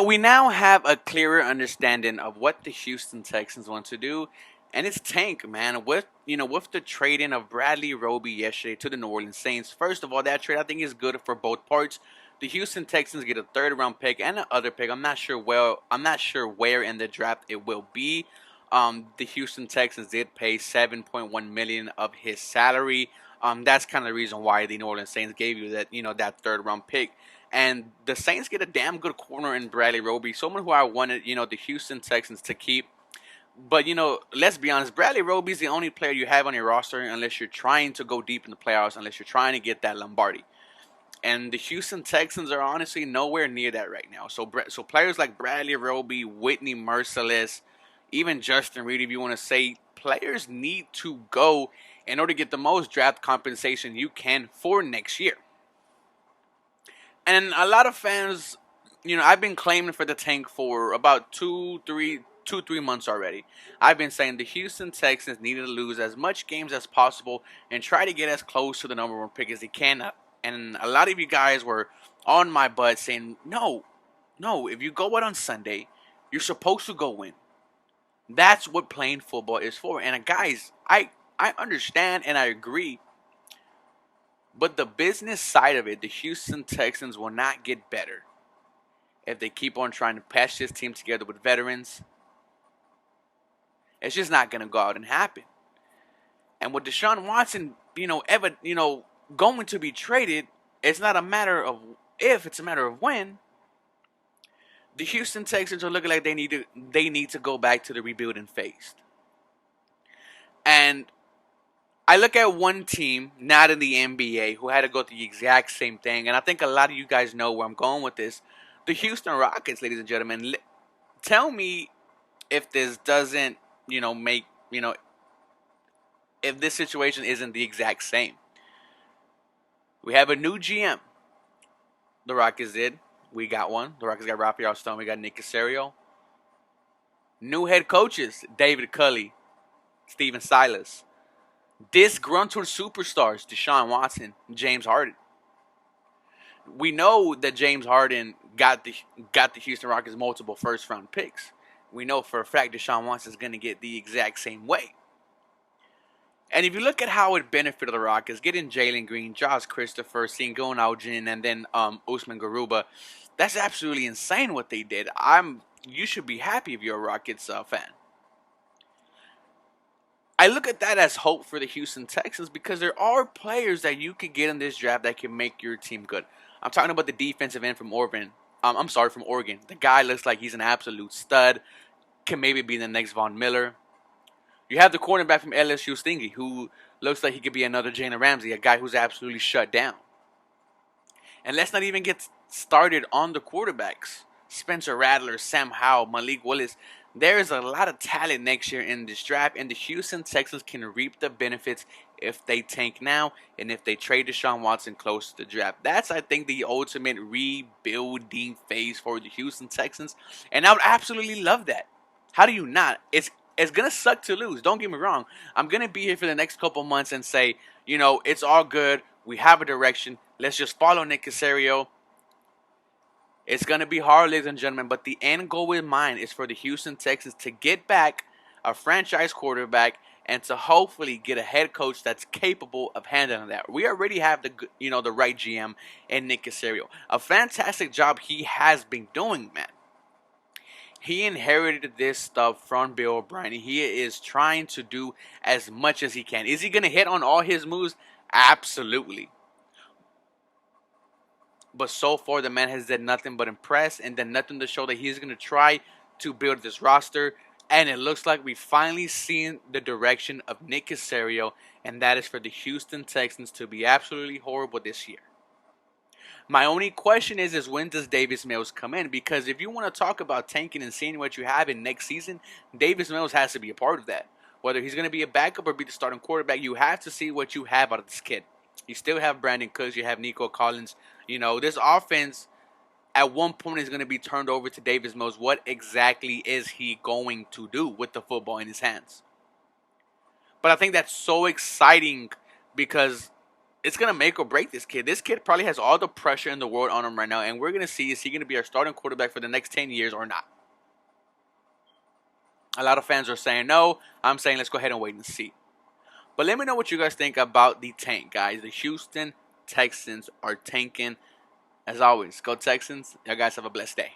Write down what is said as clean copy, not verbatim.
we now have a clearer understanding of what the Houston Texans want to do, and it's tank, man. With the trading of Bradley Roby yesterday to the New Orleans Saints. First of all, that trade I think is good for both parts. The Houston Texans get a third round pick and another pick. I'm not sure where in the draft it will be. The Houston Texans did pay 7.1 million of his salary. That's kind of the reason why the New Orleans Saints gave you that third round pick. And the Saints get a damn good corner in Bradley Roby, someone who I wanted, the Houston Texans to keep. But, let's be honest, Bradley Roby is the only player you have on your roster unless you're trying to go deep in the playoffs, unless you're trying to get that Lombardi. And the Houston Texans are honestly nowhere near that right now. So players like Bradley Roby, Whitney Merciless, even Justin Reed, if you want to say, players need to go in order to get the most draft compensation you can for next year. And a lot of fans, I've been claiming for the tank for about 2, 3 months already. I've been saying the Houston Texans needed to lose as much games as possible and try to get as close to the number one pick as they can. And a lot of you guys were on my butt saying, no, if you go out on Sunday, you're supposed to go win. That's what playing football is for. And guys, I understand and I agree. But the business side of it, the Houston Texans will not get better if they keep on trying to patch this team together with veterans. It's just not going to go out and happen. And with Deshaun Watson, going to be traded, it's not a matter of if, it's a matter of when. The Houston Texans are looking like they need to go back to the rebuilding phase. And I look at one team, not in the NBA, who had to go through the exact same thing. And I think a lot of you guys know where I'm going with this. The Houston Rockets, ladies and gentlemen. Tell me if this doesn't, if this situation isn't the exact same. We have a new GM. The Rockets did. We got one. The Rockets got Rafael Stone. We got Nick Caserio. New head coaches, David Culley, Steven Silas. Disgruntled superstars, Deshaun Watson, James Harden. We know that James Harden got the Houston Rockets multiple first round picks. We know for a fact Deshaun Watson is going to get the exact same way. And if you look at how it benefited the Rockets, getting Jalen Green, Josh Christopher, Sengun Aljin, and then Usman Garuba, that's absolutely insane what they did. You should be happy if you're a Rockets fan. I look at that as hope for the Houston Texans because there are players that you could get in this draft that can make your team good. I'm talking about the defensive end from Oregon. From Oregon. The guy looks like he's an absolute stud. Can maybe be the next Von Miller. You have the cornerback from LSU, Stingy, who looks like he could be another Jalen Ramsey, a guy who's absolutely shut down. And let's not even get started on the quarterbacks. Spencer Rattler, Sam Howell, Malik Willis. There is a lot of talent next year in this draft, and the Houston Texans can reap the benefits if they tank now and if they trade Deshaun Watson close to the draft. That's, I think, the ultimate rebuilding phase for the Houston Texans, and I would absolutely love that. How do you not? It's going to suck to lose. Don't get me wrong. I'm going to be here for the next couple months and say, it's all good. We have a direction. Let's just follow Nick Caserio. It's going to be hard, ladies and gentlemen, but the end goal in mind is for the Houston Texans to get back a franchise quarterback and to hopefully get a head coach that's capable of handling that. We already have the right GM in Nick Caserio. A fantastic job he has been doing, man. He inherited this stuff from Bill O'Brien. He is trying to do as much as he can. Is he going to hit on all his moves? Absolutely. But so far, the man has done nothing but impress and done nothing to show that he's going to try to build this roster. And it looks like we've finally seen the direction of Nick Caserio, and that is for the Houston Texans to be absolutely horrible this year. My only question is when does Davis Mills come in? Because if you want to talk about tanking and seeing what you have in next season, Davis Mills has to be a part of that. Whether he's going to be a backup or be the starting quarterback, you have to see what you have out of this kid. You still have Brandon Cooks. You have Nico Collins. This offense at one point is going to be turned over to Davis Mills. What exactly is he going to do with the football in his hands? But I think that's so exciting because it's gonna make or break this kid. This kid probably has all the pressure in the world on him right now, and we're gonna see, is he gonna be our starting quarterback for the next 10 years or not? A lot of fans are saying no. I'm saying let's go ahead and wait and see. But let me know what you guys think about the tank, guys. The Houston Texans are tanking. As always, go Texans. You guys have a blessed day.